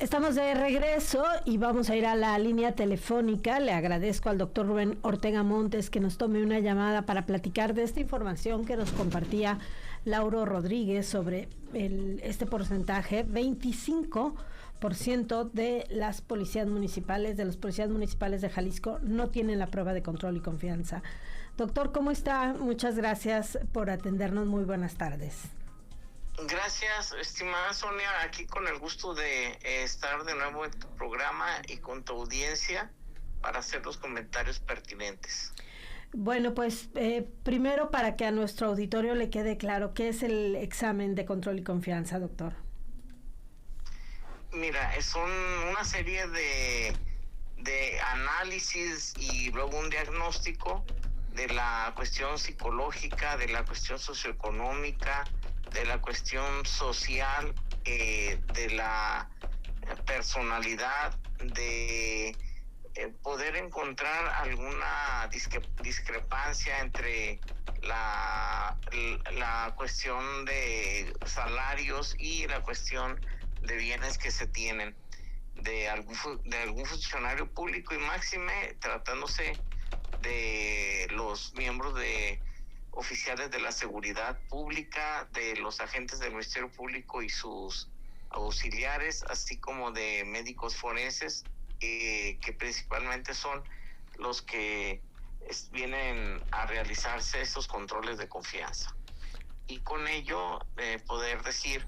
Estamos de regreso y vamos a ir a la línea telefónica. Le agradezco al doctor Rubén Ortega Montes que nos tome una llamada para platicar de esta información que nos compartía Lauro Rodríguez sobre este porcentaje. 25% de las policías municipales, de los policías municipales de Jalisco, no tienen la prueba de control y confianza. Doctor, ¿cómo está? Muchas gracias por atendernos. Muy buenas tardes. Gracias, estimada Sonia, aquí con el gusto de estar de nuevo en tu programa y con tu audiencia para hacer los comentarios pertinentes. Bueno, pues primero para que a nuestro auditorio le quede claro, ¿qué es el examen de control y confianza, doctor? Mira, son una serie de análisis y luego un diagnóstico de la cuestión psicológica, de la cuestión socioeconómica, de la cuestión social, de la personalidad, de poder encontrar alguna discrepancia entre la cuestión de salarios y la cuestión de bienes que se tienen de algún funcionario público, y máxime tratándose de los miembros de oficiales de la seguridad pública, de los agentes del Ministerio Público y sus auxiliares, así como de médicos forenses, que principalmente son los que vienen a realizarse estos controles de confianza. Y con ello poder decir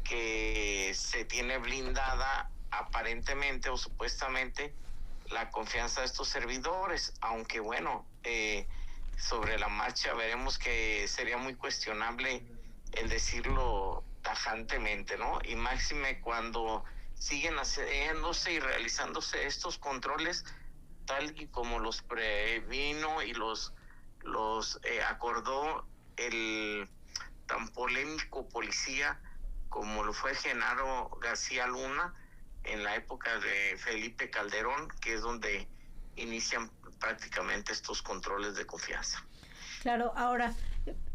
que se tiene blindada aparentemente o supuestamente la confianza de estos servidores, aunque bueno, sobre la marcha veremos que sería muy cuestionable el decirlo tajantemente, ¿no? Y máxime cuando siguen haciéndose y realizándose estos controles tal y como los previno y los acordó el tan polémico policía como lo fue Genaro García Luna en la época de Felipe Calderón, que es donde inician prácticamente estos controles de confianza. Claro, ahora,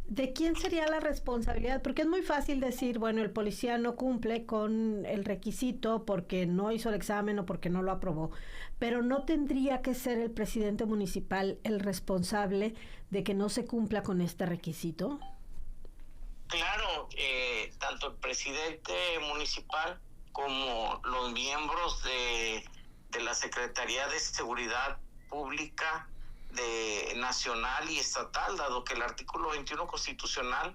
¿de quién sería la responsabilidad? Porque es muy fácil decir, bueno, el policía no cumple con el requisito porque no hizo el examen o porque no lo aprobó, pero ¿no tendría que ser el presidente municipal el responsable de que no se cumpla con este requisito? Claro, tanto el presidente municipal como los miembros de la Secretaría de Seguridad Pública nacional y estatal, dado que el artículo 21 constitucional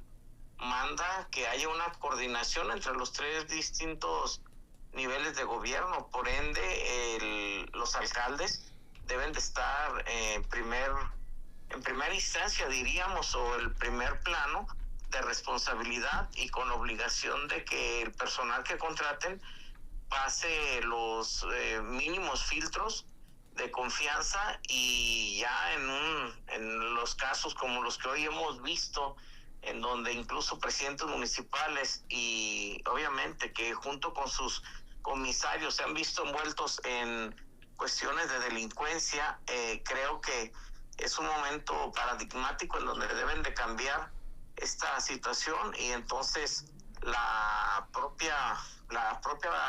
manda que haya una coordinación entre los tres distintos niveles de gobierno. Por ende, los alcaldes deben de estar en primera instancia, diríamos, o el primer plano de responsabilidad, y con obligación de que el personal que contraten pase los mínimos filtros de confianza, y ya en los casos como los que hoy hemos visto, en donde incluso presidentes municipales y obviamente que junto con sus comisarios se han visto envueltos en cuestiones de delincuencia, creo que es un momento paradigmático en donde deben de cambiar esta situación, y entonces la propia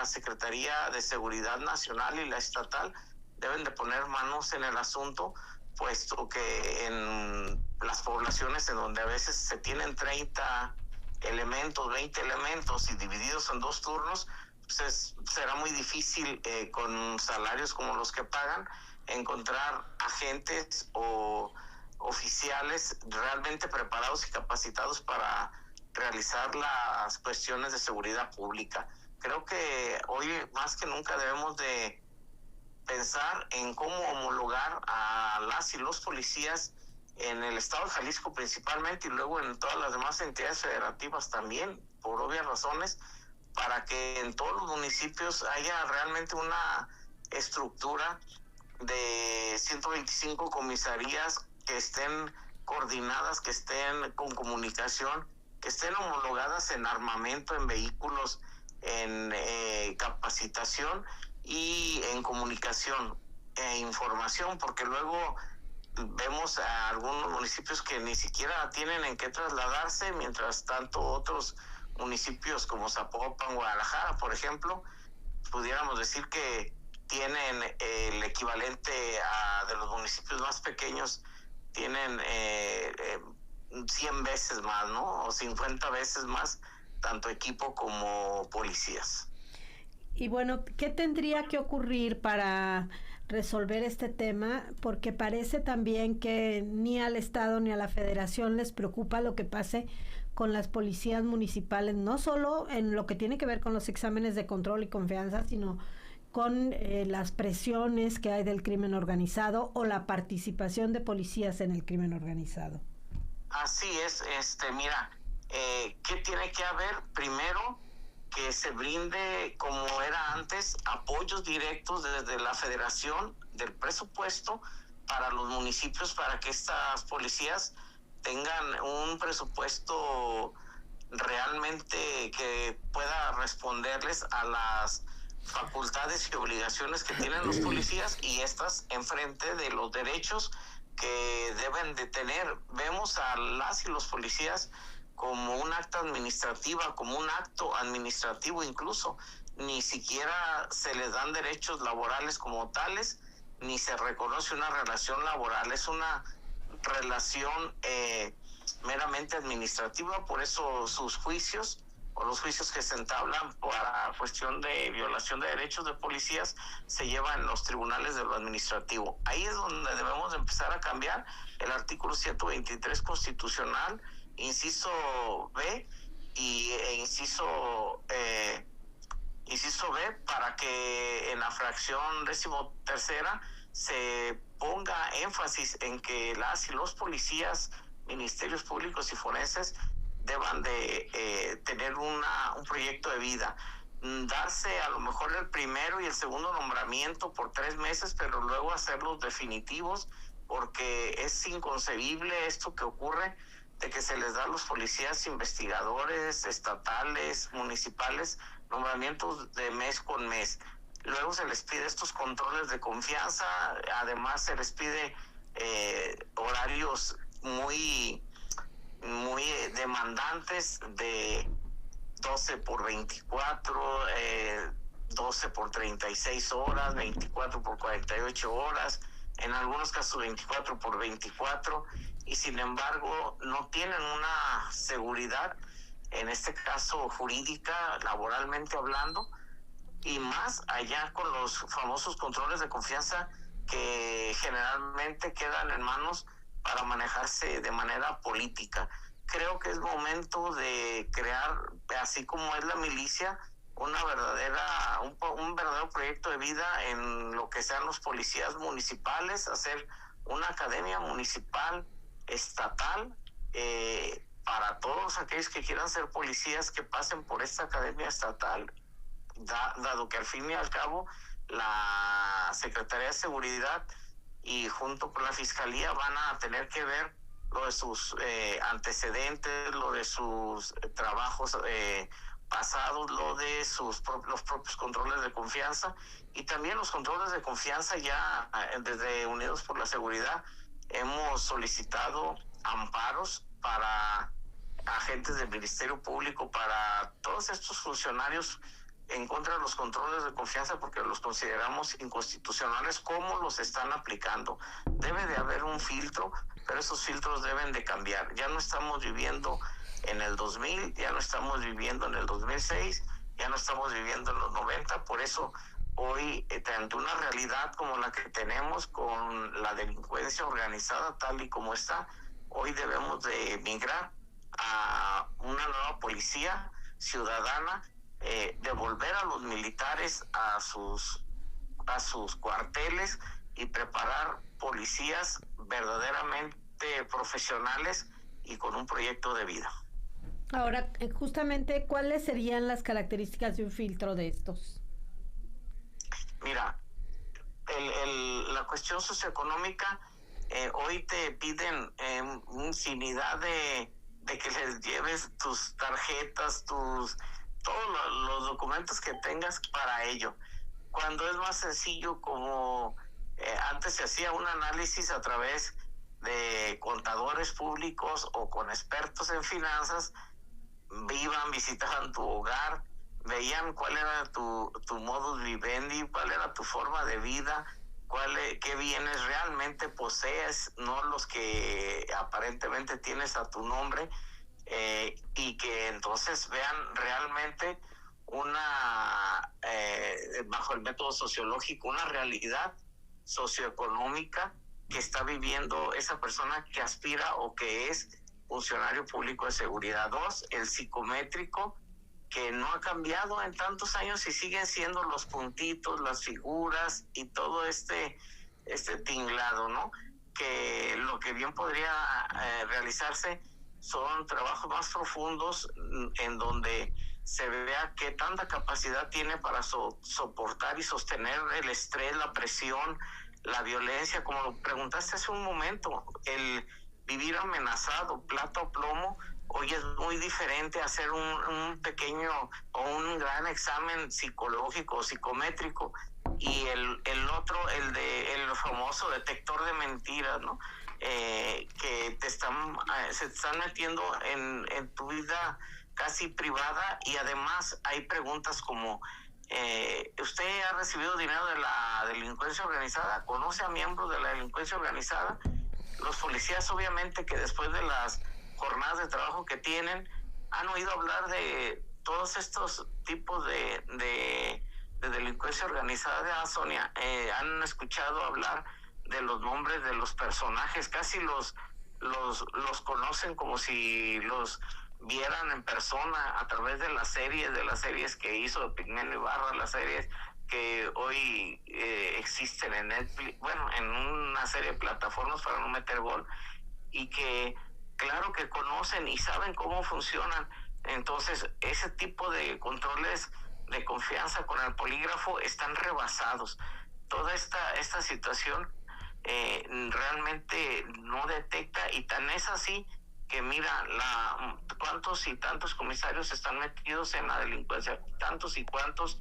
Secretaría de Seguridad Nacional y la estatal deben de poner manos en el asunto, puesto que en las poblaciones en donde a veces se tienen 30 elementos, 20 elementos y divididos en 2 turnos, pues será muy difícil con salarios como los que pagan encontrar agentes o oficiales realmente preparados y capacitados para realizar las cuestiones de seguridad pública. Creo que hoy más que nunca debemos de pensar en cómo homologar a las y los policías en el estado de Jalisco principalmente, y luego en todas las demás entidades federativas también, por obvias razones, para que en todos los municipios haya realmente una estructura de 125 comisarías que estén coordinadas, que estén con comunicación, que estén homologadas en armamento, en vehículos, en capacitación y en comunicación e información, porque luego vemos a algunos municipios que ni siquiera tienen en qué trasladarse, mientras tanto otros municipios como Zapopan, Guadalajara, por ejemplo, pudiéramos decir que tienen el equivalente de los municipios más pequeños, tienen 100 veces más, ¿no? O 50 veces más, tanto equipo como policías. Y bueno, ¿qué tendría que ocurrir para resolver este tema? Porque parece también que ni al Estado ni a la Federación les preocupa lo que pase con las policías municipales, no solo en lo que tiene que ver con los exámenes de control y confianza, sino con las presiones que hay del crimen organizado o la participación de policías en el crimen organizado. Así es, mira, ¿qué tiene que haber? Primero, que se brinde, como era antes, apoyos directos desde la federación del presupuesto para los municipios, para que estas policías tengan un presupuesto realmente que pueda responderles a las facultades y obligaciones que tienen los policías, y estas enfrente de los derechos que deben de tener. Vemos a las y los policías como un acto administrativa, como un acto administrativo incluso. Ni siquiera se les dan derechos laborales como tales, ni se reconoce una relación laboral. Es una relación meramente administrativa. Por eso sus juicios, o los juicios que se entablan para cuestión de violación de derechos de policías, se llevan en los tribunales de lo administrativo. Ahí es donde debemos empezar a cambiar el artículo 123 constitucional, inciso B inciso B, para que en la fracción 13ª se ponga énfasis en que las y los policías, ministerios públicos y forenses deban de tener un proyecto de vida, darse a lo mejor el primero y el segundo nombramiento por 3 meses, pero luego hacerlos definitivos, porque es inconcebible esto que ocurre, de que se les da a los policías investigadores estatales, municipales, nombramientos de mes con mes. Luego se les pide estos controles de confianza, además se les pide horarios muy demandantes, de 12 por 24, 12 por 36 horas, 24 por 48 horas, en algunos casos 24 por 24, y sin embargo no tienen una seguridad, en este caso jurídica, laboralmente hablando, y más allá con los famosos controles de confianza que generalmente quedan en manos para manejarse de manera política. Creo que es momento de crear, así como es la milicia, un verdadero proyecto de vida en lo que sean los policías municipales, hacer una academia municipal, estatal, para todos aquellos que quieran ser policías, que pasen por esta academia estatal, dado que al fin y al cabo la Secretaría de Seguridad y junto con la Fiscalía van a tener que ver lo de sus antecedentes, lo de sus trabajos pasados, lo de los propios controles de confianza, y también los controles de confianza. Ya desde Unidos por la Seguridad hemos solicitado amparos para agentes del Ministerio Público, para todos estos funcionarios, en contra de los controles de confianza, porque los consideramos inconstitucionales como los están aplicando. Debe de haber un filtro, pero esos filtros deben de cambiar. Ya no estamos viviendo en el 2000, ya no estamos viviendo en el 2006, ya no estamos viviendo en los 90, por eso hoy, ante una realidad como la que tenemos con la delincuencia organizada tal y como está, hoy debemos de migrar a una nueva policía ciudadana, devolver a los militares a sus cuarteles y preparar policías verdaderamente profesionales y con un proyecto de vida. Ahora, justamente, ¿cuáles serían las características de un filtro de estos? Mira, la cuestión socioeconómica, hoy te piden infinidad de que les lleves tus tarjetas, todos los documentos que tengas para ello, cuando es más sencillo, como antes se hacía un análisis a través de contadores públicos o con expertos en finanzas, visitaban tu hogar, veían cuál era tu modus vivendi, cuál era tu forma de vida, qué bienes realmente posees, no los que aparentemente tienes a tu nombre, y que entonces vean realmente bajo el método sociológico, una realidad socioeconómica que está viviendo esa persona que aspira o que es funcionario público de seguridad. 2, el psicométrico, que no ha cambiado en tantos años y siguen siendo los puntitos, las figuras y todo este tinglado, ¿no? Que lo que bien podría realizarse son trabajos más profundos en donde se vea qué tanta capacidad tiene para soportar y sostener el estrés, la presión, la violencia. Como lo preguntaste hace un momento, el vivir amenazado, plata o plomo, hoy es muy diferente a hacer un pequeño o un gran examen psicológico o psicométrico, y el otro, el famoso detector de mentiras, ¿no? Que se están metiendo en tu vida casi privada, y además hay preguntas como ¿usted ha recibido dinero de la delincuencia organizada? ¿Conoce a miembros de la delincuencia organizada? Los policías, obviamente, que después de las jornadas de trabajo que tienen, han oído hablar de todos estos tipos de delincuencia organizada, Sonia. Han escuchado hablar de los nombres de los personajes, casi los conocen como si los vieran en persona a través de las series que hizo Pigmeno Ibarra, las series que hoy existen en Netflix, bueno, en una serie de plataformas, para no meter gol, y que claro que conocen y saben cómo funcionan. Entonces, ese tipo de controles de confianza con el polígrafo están rebasados. Toda esta situación realmente no detecta, y tan es así que mira cuántos y tantos comisarios están metidos en la delincuencia, tantos y cuántos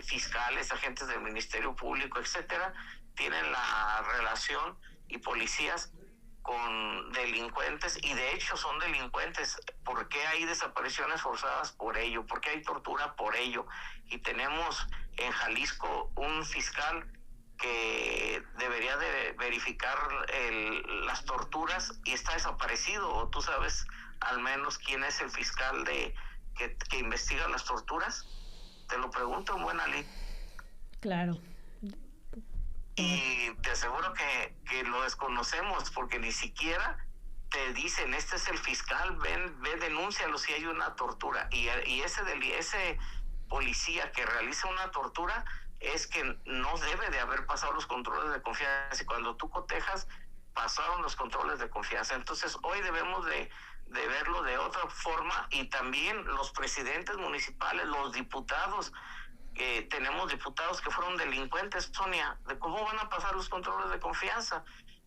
fiscales, agentes del Ministerio Público, etcétera, tienen la relación, y policías con delincuentes, y de hecho son delincuentes. ¿Por qué hay desapariciones forzadas? Por ello. ¿Por qué hay tortura? Por ello. Y tenemos en Jalisco un fiscal que debería de verificar las torturas y está desaparecido. ¿O tú sabes al menos quién es el fiscal que investiga las torturas? Te lo pregunto en buena lid. Claro. Y te aseguro que lo desconocemos, porque ni siquiera te dicen, este es el fiscal, ve, denúncialo si hay una tortura. Y ese policía que realiza una tortura es que no debe de haber pasado los controles de confianza, y cuando tú cotejas, pasaron los controles de confianza. Entonces hoy debemos de verlo de otra forma, y también los presidentes municipales, los diputados. Tenemos diputados que fueron delincuentes, Sonia. ¿De cómo van a pasar los controles de confianza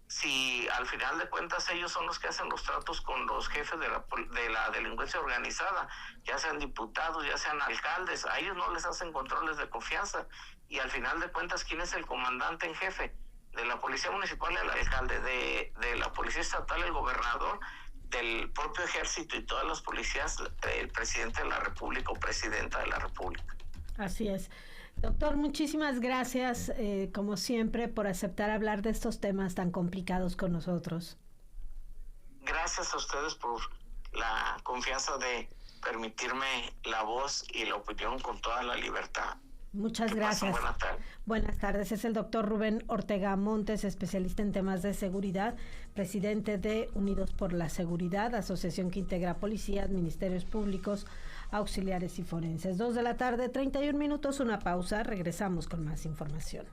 si al final de cuentas ellos son los que hacen los tratos con los jefes de la delincuencia organizada, ya sean diputados, ya sean alcaldes? A ellos no les hacen controles de confianza, y al final de cuentas, ¿quién es el comandante en jefe? De la policía municipal, el alcalde, de la policía estatal, el gobernador, del propio ejército y todas las policías, el presidente de la República o presidenta de la República. Así es. Doctor, muchísimas gracias, como siempre, por aceptar hablar de estos temas tan complicados con nosotros. Gracias a ustedes por la confianza de permitirme la voz y la opinión con toda la libertad. Muchas gracias. Buenas tardes. Buenas tardes. Es el doctor Rubén Ortega Montes, especialista en temas de seguridad, presidente de Unidos por la Seguridad, asociación que integra policías, ministerios públicos, auxiliares y forenses. 2:31 p.m, una pausa, regresamos con más información.